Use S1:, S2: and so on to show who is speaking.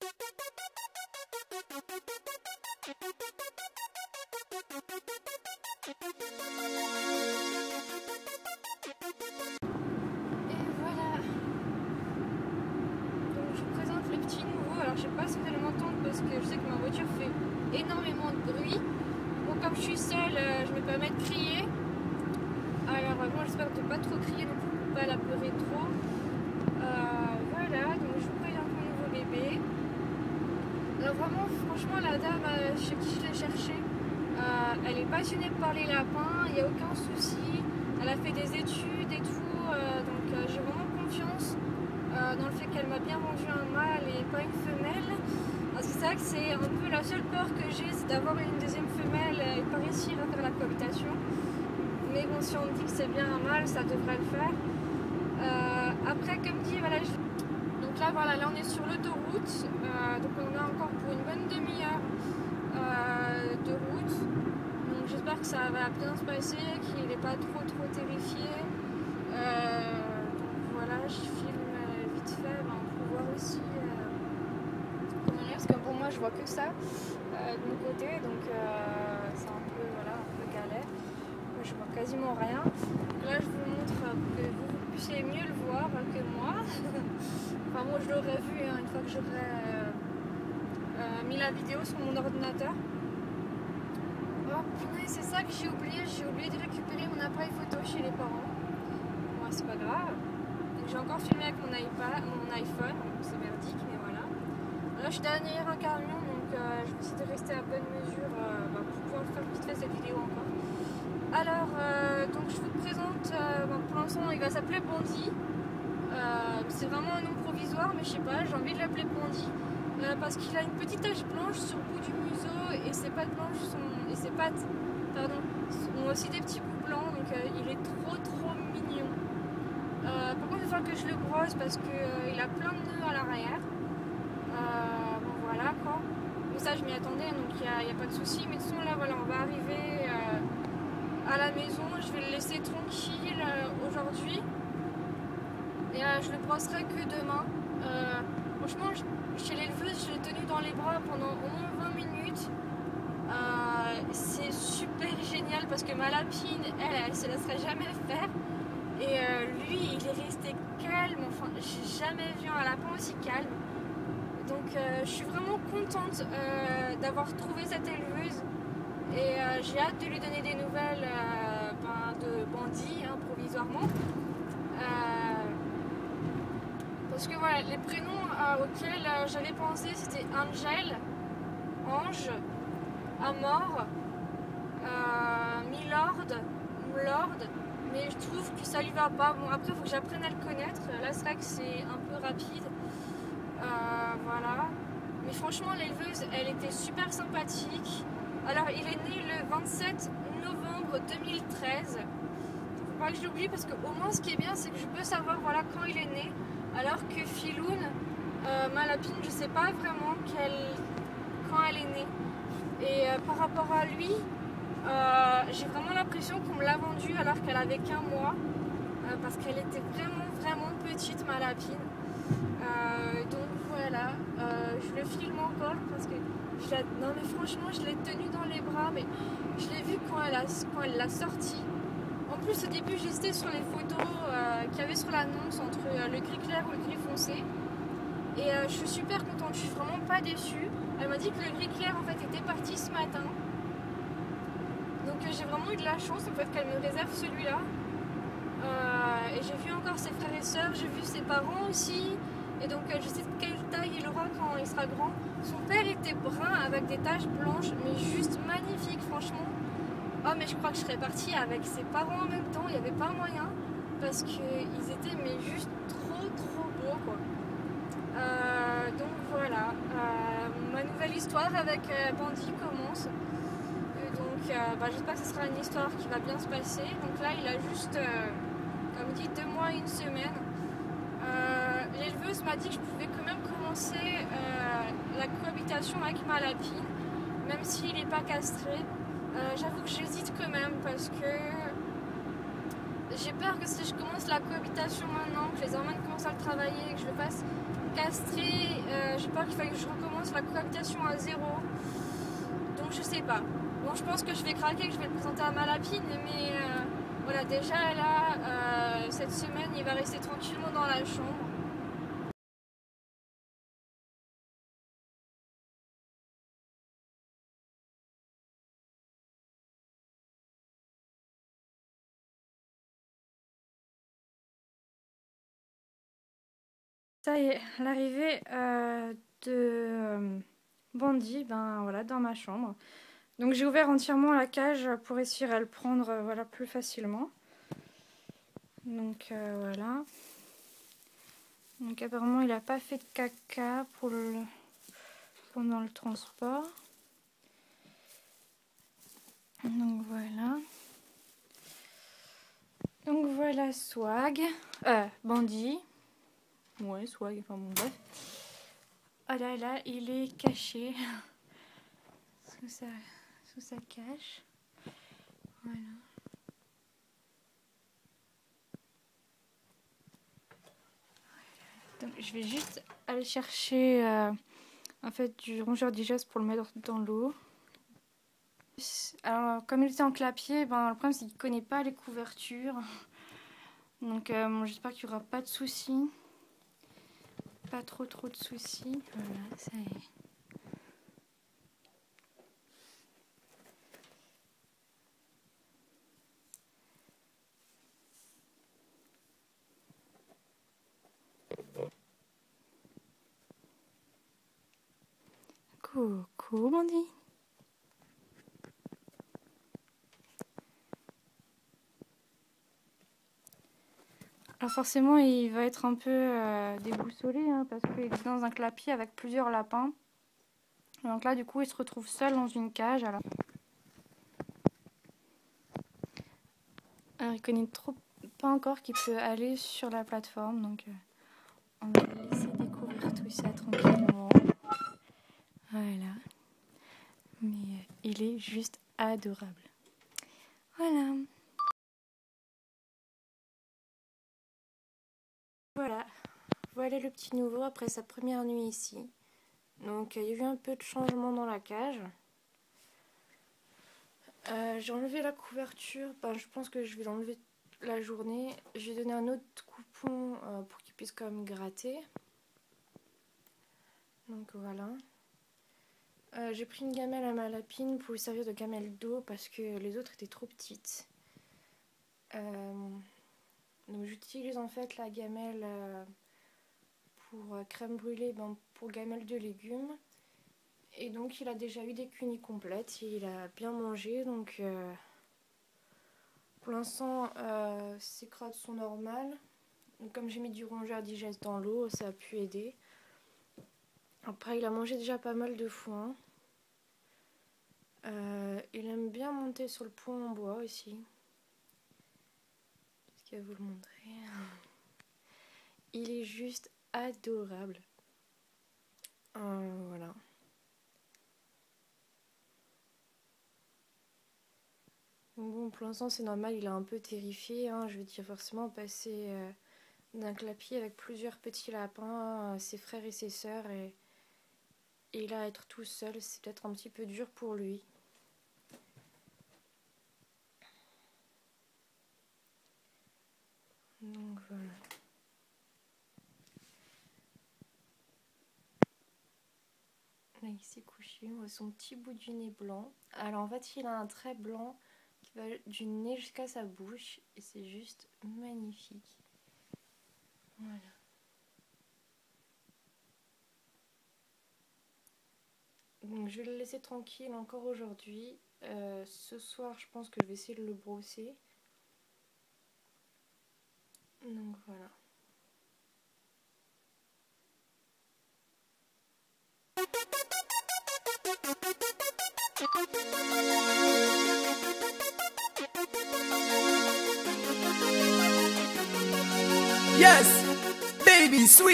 S1: voilà. Donc je vous présente le petit nouveau. Alors je sais pas si vous allez m'entendre parce que je sais que ma voiture fait énormément de bruit. Bon, comme je suis seule, je me permets de crier. Alors moi j'espère de ne pas trop crier, donc je ne peux pas la pleurer trop. Voilà, donc je vous présente mon nouveau bébé. Alors vraiment, franchement, la dame chez qui je l'ai cherché, elle est passionnée par les lapins, il n'y a aucun souci. Elle a fait des études et tout, donc j'ai vraiment confiance dans le fait qu'elle m'a bien vendu un mâle et pas une femelle. Parce que c'est vrai que c'est un peu la seule peur que j'ai, c'est d'avoir une deuxième femelle et de pas réussir à faire la cohabitation. Mais bon, si on me dit que c'est bien un mâle, ça devrait le faire. Après, comme dit, voilà, donc là, voilà, là on est sur l'autoroute, donc on a encore pour une bonne demi-heure de route. Donc j'espère que ça va bien se passer, qu'il n'est pas trop terrifié. Donc voilà, je filme vite fait pour voir aussi comment il est, parce que pour moi je vois que ça de mon côté, donc c'est un peu, voilà, un peu galère. Je vois quasiment rien. Là je vous montre pour que vous puissiez mieux le voir que moi. Enfin moi je l'aurais vu une fois que j'aurais mis la vidéo sur mon ordinateur. Oh punaise, c'est ça que j'ai oublié de récupérer mon appareil photo chez les parents. Moi c'est pas grave. J'ai encore filmé avec mon iPhone, c'est merdique mais voilà. Là je suis derrière un camion, donc je vais essayer de rester à bonne mesure pour pouvoir faire vite fait cette vidéo encore. Alors, donc je vous présente, pour l'instant il va s'appeler Bondy. C'est vraiment un nom provisoire, mais je sais pas, j'ai envie de l'appeler Bondy. Parce qu'il a une petite tache blanche sur le bout du museau et ses pattes blanches ont aussi des petits bouts blancs, donc il est trop mignon. Par contre, il va falloir que je le brosse parce qu'il a plein de nœuds à l'arrière. Bon voilà quoi. Mais ça je m'y attendais, donc il n'y a pas de souci. Mais de toute façon là voilà, on va arriver à la maison, je vais le laisser tranquille aujourd'hui et je le brosserai que demain. Franchement, chez l'éleveuse, je l'ai tenu dans les bras pendant au moins 20 minutes. C'est super génial parce que ma lapine, elle se laisserait jamais faire. Et lui, il est resté calme. Enfin, j'ai jamais vu un lapin aussi calme. Donc, je suis vraiment contente d'avoir trouvé cette éleveuse. Et j'ai hâte de lui donner des nouvelles de Bondy, provisoirement. Parce que voilà, les prénoms auxquels j'avais pensé, c'était Angel, Ange, Amor, Milord, Mlord. Mais je trouve que ça lui va pas. Bon, après, il faut que j'apprenne à le connaître. Là, c'est vrai que c'est un peu rapide. Voilà. Mais franchement, l'éleveuse, elle était super sympathique. Alors, il est né le 27 novembre 2013. Faut pas que je l'oublie parce qu'au moins, ce qui est bien, c'est que je peux savoir voilà, quand il est né. Alors que Filoun, ma lapine, je sais pas vraiment quand elle est née. Et par rapport à lui, j'ai vraiment l'impression qu'on me l'a vendue alors qu'elle avait qu'un mois. Parce qu'elle était vraiment petite, ma lapine. Donc voilà, je le filme encore parce que non mais franchement je l'ai tenue dans les bras, mais je l'ai vue quand elle l'a sortie. En plus au début j'hésitais sur les photos qu'il y avait sur l'annonce entre le gris clair ou le gris foncé. Et je suis super contente, je suis vraiment pas déçue. Elle m'a dit que le gris clair en fait était parti ce matin. Donc j'ai vraiment eu de la chance en fait qu'elle me réserve celui-là. Et j'ai vu encore ses frères et sœurs, j'ai vu ses parents aussi. Et donc je sais de quelle taille il aura quand il sera grand. Son père était brun avec des taches blanches, mais juste magnifique franchement. Oh mais je crois que je serais partie avec ses parents en même temps, il n'y avait pas moyen. Parce qu'ils étaient mais juste trop beaux quoi. Donc voilà, ma nouvelle histoire avec Bondy commence. J'espère que ce sera une histoire qui va bien se passer. Donc là il a juste, comme dit, 2 mois et 1 semaine. L'éleveuse m'a dit que je pouvais quand même commencer la cohabitation avec ma lapine, même s'il n'est pas castré. J'avoue que j'hésite quand même parce que j'ai peur que si je commence la cohabitation maintenant, que je les emmène commencer à le travailler, que je le fasse castrer, j'ai peur qu'il faille que je recommence la cohabitation à zéro. Donc je sais pas. Bon, je pense que je vais craquer, que je vais le présenter à ma lapine, mais voilà, déjà là, cette semaine, il va rester tranquillement dans la chambre. Ça y est, l'arrivée de Bandit, ben voilà, dans ma chambre. Donc j'ai ouvert entièrement la cage pour essayer à le prendre voilà, plus facilement. Donc voilà. Donc apparemment il n'a pas fait de caca pendant le transport. Donc voilà. Donc voilà Swag. Bandit. Ouais, Swag, enfin bon bref. Ah là, il est caché sous sa cache. Voilà. Donc je vais juste aller chercher en fait du rongeur digeste pour le mettre dans l'eau. Alors comme il était en clapier, ben, le problème c'est qu'il ne connaît pas les couvertures. Donc bon, j'espère qu'il n'y aura pas de soucis. Pas trop de soucis. Voilà, ça y est. Coucou Bandit. Alors forcément il va être un peu déboussolé hein, parce qu'il est dans un clapier avec plusieurs lapins. Donc là du coup il se retrouve seul dans une cage. Alors il connaît pas encore qu'il peut aller sur la plateforme. Donc on va le laisser découvrir tout ça tranquillement. Voilà. Mais il est juste adorable. Voilà. Voilà le petit nouveau après sa première nuit ici. Donc il y a eu un peu de changement dans la cage. J'ai enlevé la couverture, je pense que je vais l'enlever la journée. J'ai donné un autre coupon pour qu'il puisse quand même gratter. Donc voilà. J'ai pris une gamelle à ma lapine pour lui servir de gamelle d'eau parce que les autres étaient trop petites. Donc j'utilise en fait la gamelle pour crème brûlée pour gamelle de légumes. Et donc il a déjà eu des cunis complètes, il a bien mangé, donc pour l'instant ses crottes sont normales. Donc, comme j'ai mis du rongeur digeste dans l'eau, ça a pu aider. Après il a mangé déjà pas mal de foin. Il aime bien monter sur le pont en bois aussi. Je vais vous le montrer. Il est juste adorable. Voilà. Bon, pour l'instant c'est normal, il est un peu terrifié, hein. Je veux dire, forcément passer d'un clapier avec plusieurs petits lapins, ses frères et ses sœurs, et là être tout seul, c'est peut-être un petit peu dur pour lui. Donc voilà. Là il s'est couché, on voit son petit bout du nez blanc. Alors en fait il a un trait blanc qui va du nez jusqu'à sa bouche, et c'est juste magnifique. Voilà. Donc je vais le laisser tranquille encore aujourd'hui. Ce soir je pense que je vais essayer de le brosser. Donc voilà.
S2: Yes, baby, sweet.